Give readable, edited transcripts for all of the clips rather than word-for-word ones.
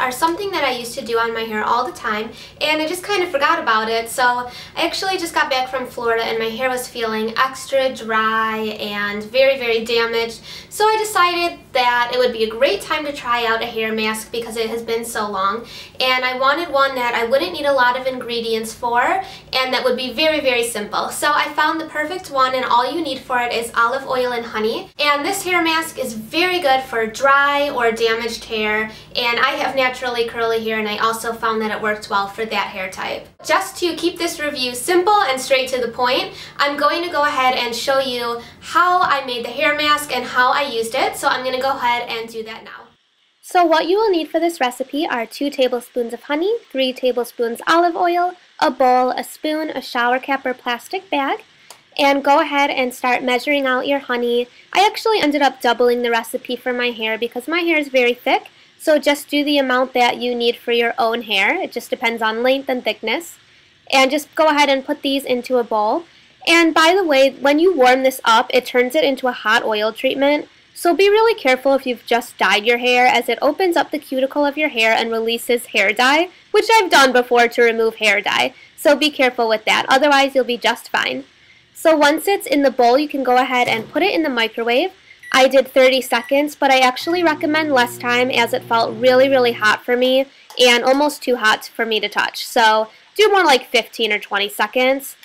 are something that I used to do on my hair all the time, and I just kind of forgot about it. So I actually just got back from Florida and my hair was feeling extra dry and very, very damaged. So I decided that it would be a great time to try out a hair mask because it has been so long, and I wanted one that I wouldn't need a lot of ingredients for and that would be very, very simple. So I found the perfect one, and all you need for it is olive oil and honey. And this hair mask is very good for dry or damaged hair, and I have naturally curly hair, and I also found that it worked well for that hair type. Just to keep this review simple and straight to the point, I'm going to go ahead and show you how I made the hair mask and how I used it. So I'm going to go ahead and do that now. So what you will need for this recipe are 2 tablespoons of honey, 3 tablespoons olive oil, a bowl, a spoon, a shower cap or plastic bag, and go ahead and start measuring out your honey. I actually ended up doubling the recipe for my hair because my hair is very thick, so just do the amount that you need for your own hair. It just depends on length and thickness. And just go ahead and put these into a bowl. And by the way, when you warm this up, it turns it into a hot oil treatment. So be really careful if you've just dyed your hair, as it opens up the cuticle of your hair and releases hair dye, which I've done before to remove hair dye. So be careful with that, otherwise you'll be just fine. So once it's in the bowl, you can go ahead and put it in the microwave. I did 30 seconds, but I actually recommend less time as it felt really, really hot for me and almost too hot for me to touch. So do more like 15 or 20 seconds.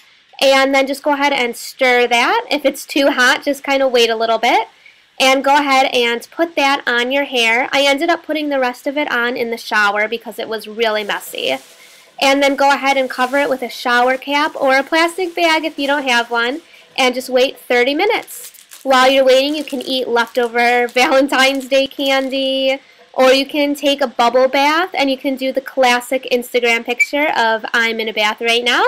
And then just go ahead and stir that. If it's too hot, just kind of wait a little bit. And go ahead and put that on your hair. I ended up putting the rest of it on in the shower because it was really messy. And then go ahead and cover it with a shower cap or a plastic bag if you don't have one, and just wait 30 minutes. While you're waiting, you can eat leftover Valentine's Day candy, or you can take a bubble bath and you can do the classic Instagram picture of I'm in a bath right now.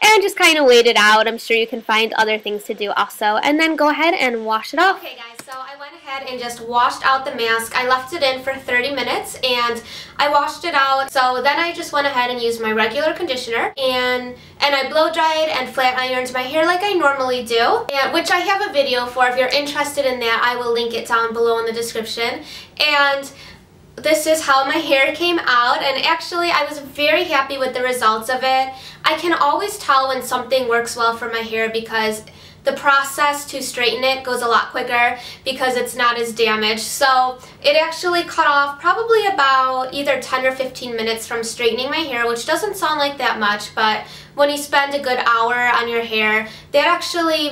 And just kind of wait it out. I'm sure you can find other things to do also. And then go ahead and wash it off. Okay guys, so I went ahead and just washed out the mask. I left it in for 30 minutes and I washed it out. So then I just went ahead and used my regular conditioner and I blow dried and flat ironed my hair like I normally do, which I have a video for. If you're interested in that, I will link it down below in the description. And this is how my hair came out, and actually I was very happy with the results of it. I can always tell when something works well for my hair because the process to straighten it goes a lot quicker because it's not as damaged. So it actually cut off probably about either 10 or 15 minutes from straightening my hair, which doesn't sound like that much, but when you spend a good hour on your hair, that actually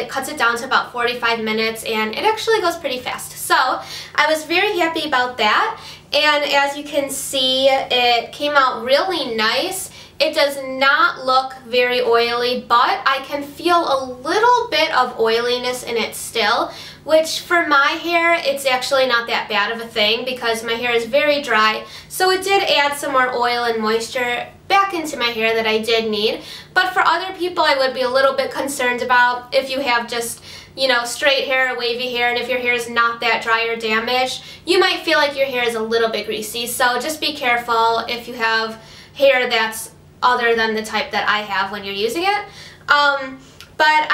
cuts it down to about 45 minutes, and it actually goes pretty fast. So I was very happy about that, and as you can see, it came out really nice. It does not look very oily, but I can feel a little bit of oiliness in it still, which for my hair, it's actually not that bad of a thing because my hair is very dry. So it did add some more oil and moisture back into my hair that I did need. But for other people, I would be a little bit concerned about if you have just, you know, straight hair or wavy hair, and if your hair is not that dry or damaged, you might feel like your hair is a little bit greasy. So just be careful if you have hair that's other than the type that I have when you're using it. But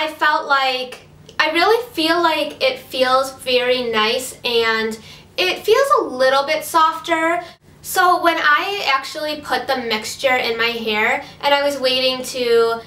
I really feel like it feels very nice, and it feels a little bit softer. So when I actually put the mixture in my hair and I was waiting to,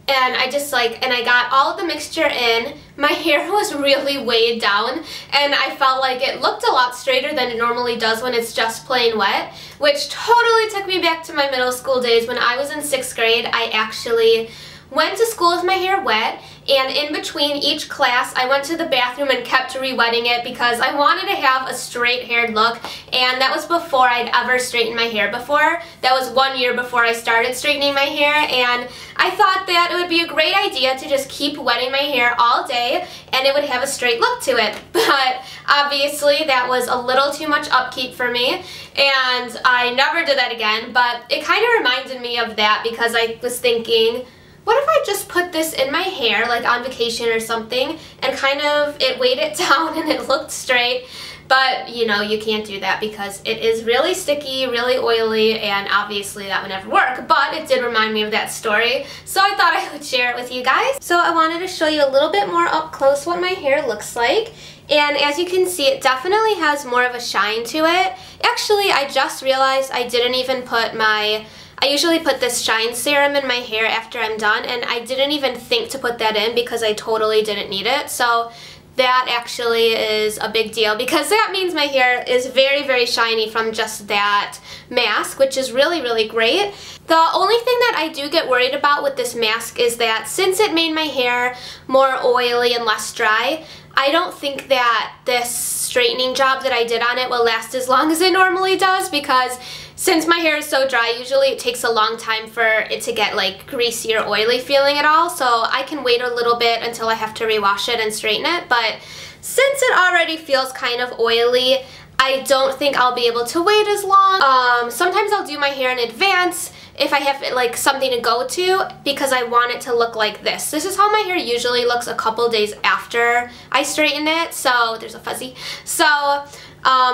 and I got all of the mixture in, my hair was really weighed down, and I felt like it looked a lot straighter than it normally does when it's just plain wet, which totally took me back to my middle school days. When I was in 6th grade, I actually went to school with my hair wet, and in between each class I went to the bathroom and kept re-wetting it because I wanted to have a straight haired look, and that was before I'd ever straightened my hair before. That was 1 year before I started straightening my hair, and I thought that it would be a great idea to just keep wetting my hair all day and it would have a straight look to it. But obviously that was a little too much upkeep for me, and I never did that again. But it kind of reminded me of that because I was thinking, what if I just put this in my hair, like on vacation or something, and kind of it weighed it down and it looked straight? But, you know, you can't do that because it is really sticky, really oily, and obviously that would never work. But it did remind me of that story, so I thought I would share it with you guys. So I wanted to show you a little bit more up close what my hair looks like. And as you can see, it definitely has more of a shine to it. Actually, I just realized I didn't even put I usually put this shine serum in my hair after I'm done, and I didn't even think to put that in because I totally didn't need it. So that actually is a big deal because that means my hair is very, very shiny from just that mask, which is really, really great. The only thing that I do get worried about with this mask is that since it made my hair more oily and less dry, I don't think that this straightening job that I did on it will last as long as it normally does, because since my hair is so dry, usually it takes a long time for it to get like greasy or oily feeling at all. So I can wait a little bit until I have to rewash it and straighten it. But since it already feels kind of oily, I don't think I'll be able to wait as long. Sometimes I'll do my hair in advance if I have like something to go to, because I want it to look like this. This is how my hair usually looks a couple days after I straighten it. So there's a fuzzy. So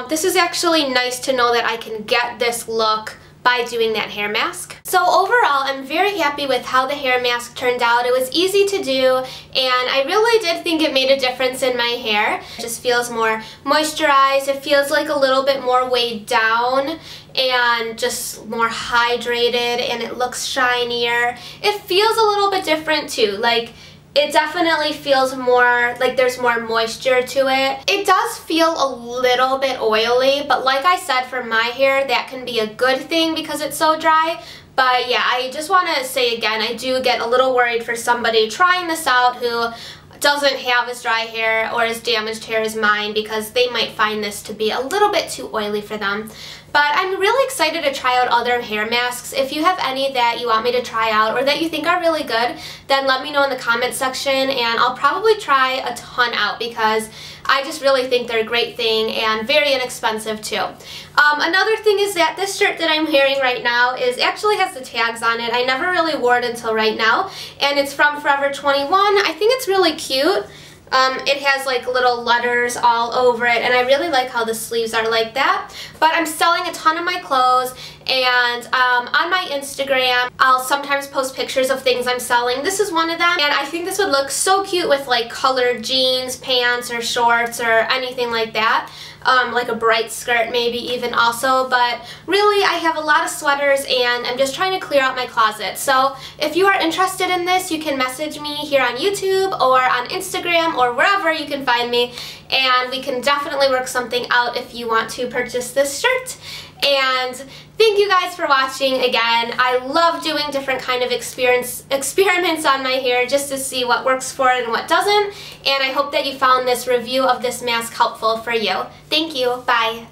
this is actually nice to know that I can get this look by doing that hair mask. So overall, I'm very happy with how the hair mask turned out. It was easy to do, and I really did think it made a difference in my hair. It just feels more moisturized. It feels like a little bit more weighed down and just more hydrated, and it looks shinier. It feels a little bit different too. Like, it definitely feels more like there's more moisture to it. It does feel a little bit oily, but like I said, for my hair, that can be a good thing because it's so dry. But yeah, I just want to say again, I do get a little worried for somebody trying this out who doesn't have as dry hair or as damaged hair as mine, because they might find this to be a little bit too oily for them. But I'm really excited to try out other hair masks. If you have any that you want me to try out or that you think are really good, then let me know in the comment section, and I'll probably try a ton out because I just really think they're a great thing and very inexpensive too. Another thing is that this shirt that I'm wearing right now actually has the tags on it. I never really wore it until right now, and it's from Forever 21. I think it's really cute. It has like little letters all over it, and I really like how the sleeves are like that. But I'm selling a ton of my clothes, and on my Instagram, I'll sometimes post pictures of things I'm selling. This is one of them, and I think this would look so cute with like colored jeans, pants, or shorts, or anything like that. Like a bright skirt maybe even also, but really I have a lot of sweaters and I'm just trying to clear out my closet. So if you are interested in this, you can message me here on YouTube or on Instagram or wherever you can find me, and we can definitely work something out if you want to purchase this shirt. And thank you guys for watching again. I love doing different kind of experiments on my hair just to see what works for it and what doesn't. And I hope that you found this review of this mask helpful for you. Thank you. Bye.